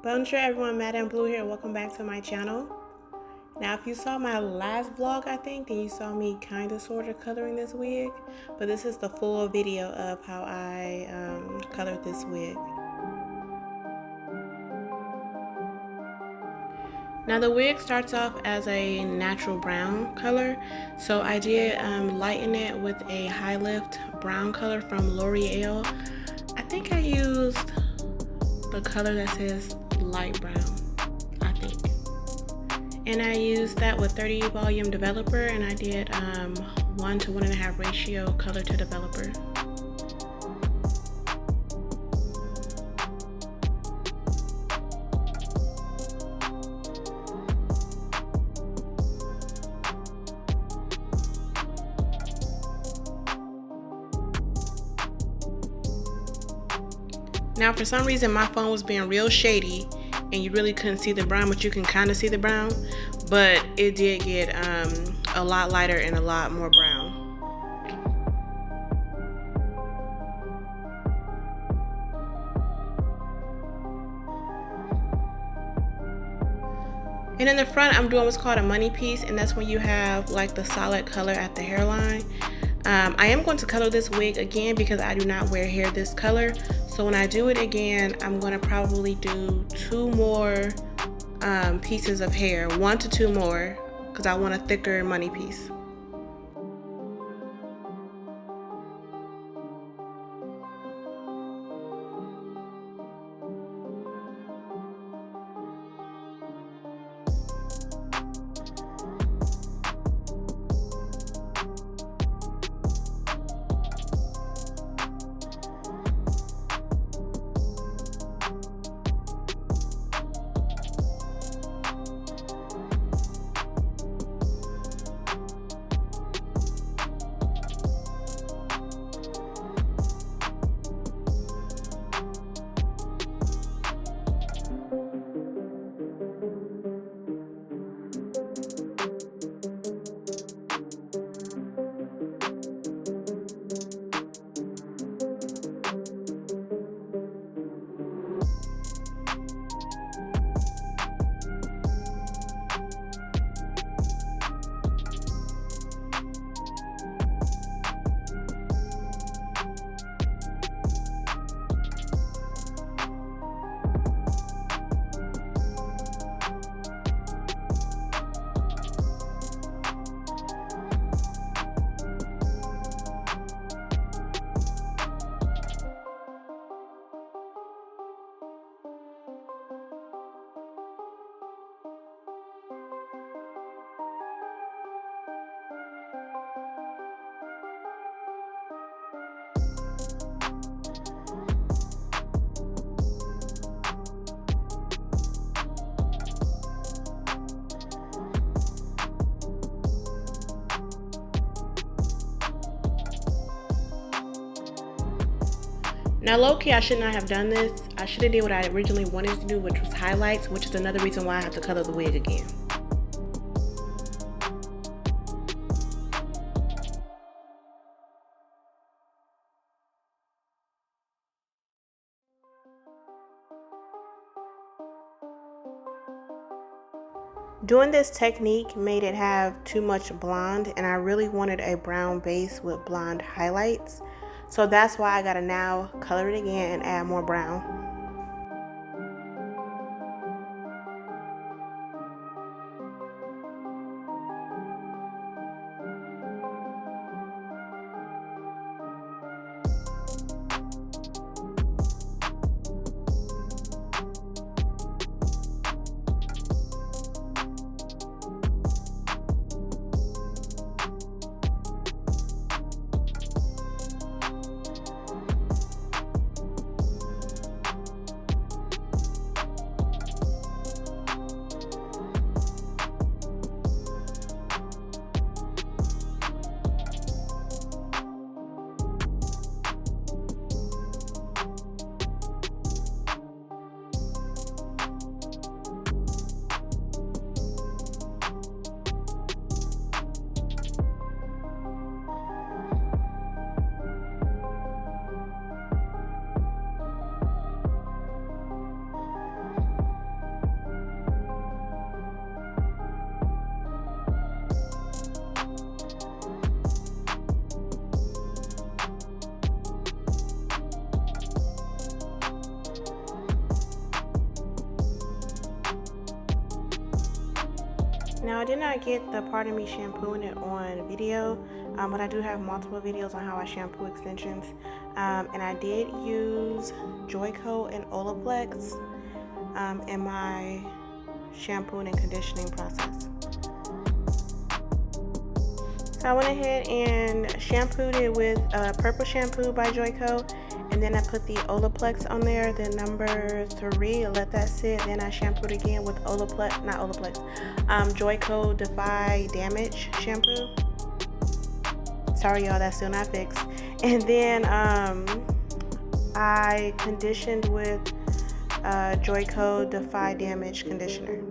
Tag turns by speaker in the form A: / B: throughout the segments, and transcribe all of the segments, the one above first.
A: Bonjour everyone, Madame Blue here. Welcome back to my channel. Now if you saw my last vlog, I think, then you saw me kind of sort of coloring this wig. But this is the full video of how I colored this wig. Now the wig starts off as a natural brown color. So I did lighten it with a high lift brown color from L'Oreal. I think I used the color that says light brown, I think. And I used that with 30 volume developer, and I did 1 to 1.5 ratio color to developer. Now for some reason my phone was being real shady and you really couldn't see the brown, but you can kind of see the brown, but it did get a lot lighter and a lot more brown. And in the front I'm doing what's called a money piece, and that's when you have like the solid color at the hairline. I am going to color this wig again because I do not wear hair this color. So when I do it again, I'm going to probably do 2 more pieces of hair, 1 to 2 more, because I want a thicker money piece. Now low-key, I should not have done this. I should have did what I originally wanted to do, which was highlights, which is another reason why I have to color the wig again. Doing this technique made it have too much blonde, and I really wanted a brown base with blonde highlights. So that's why I gotta now color it again and add more brown. Now I did not get the Pardon Me shampooing it on video, but I do have multiple videos on how I shampoo extensions. And I did use Joico and Olaplex in my shampooing and conditioning process. So I went ahead and shampooed it with Purple Shampoo by Joico, and then I put the Olaplex on there, then number 3, let that sit. Then I shampooed again with Joico Defy Damage shampoo. Sorry y'all, that's still not fixed. And then I conditioned with Joico Defy Damage conditioner.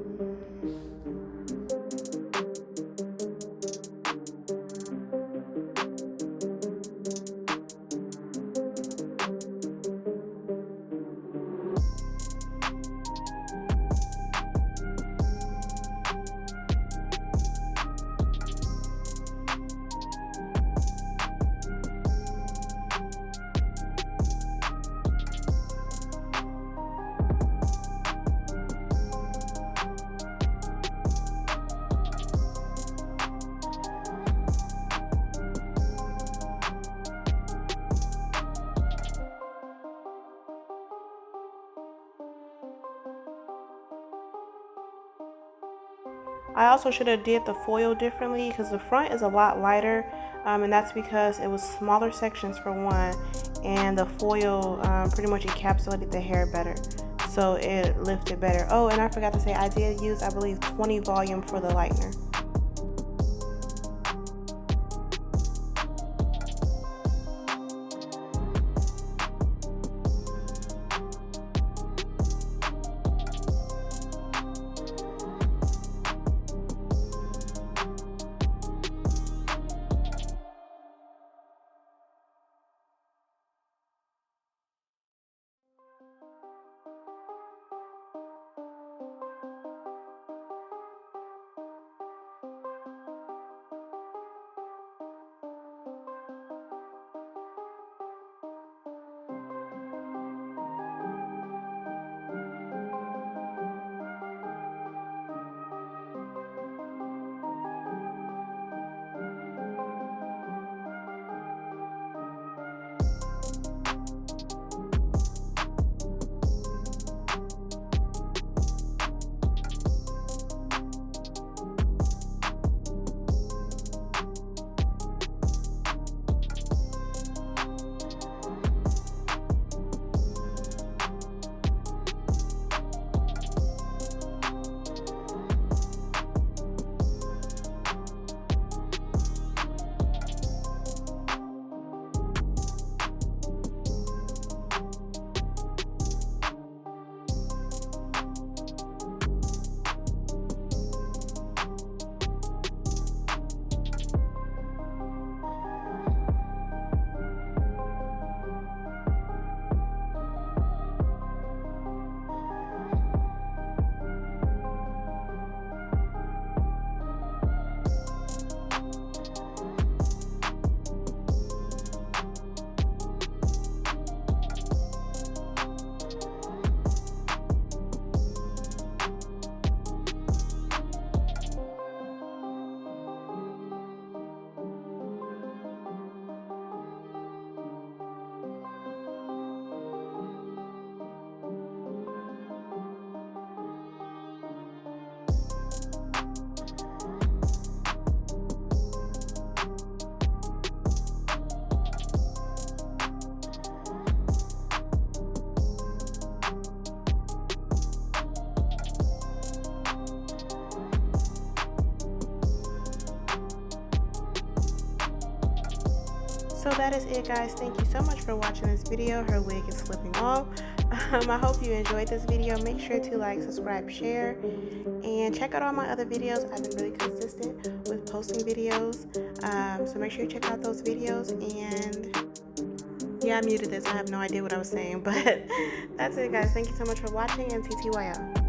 A: I also should have did the foil differently because the front is a lot lighter, and that's because it was smaller sections for one, and the foil pretty much encapsulated the hair better, so it lifted better. Oh, and I forgot to say, I did use, I believe, 20 volume for the lightener. So that is it, guys. Thank you so much for watching this video. Her wig is slipping off. I hope you enjoyed this video. Make sure to like, subscribe, share, and check out all my other videos. I've been really consistent with posting videos, so make sure you check out those videos. And yeah, I muted this. I have no idea what I was saying, but that's it, guys. Thank you so much for watching, and TTYL.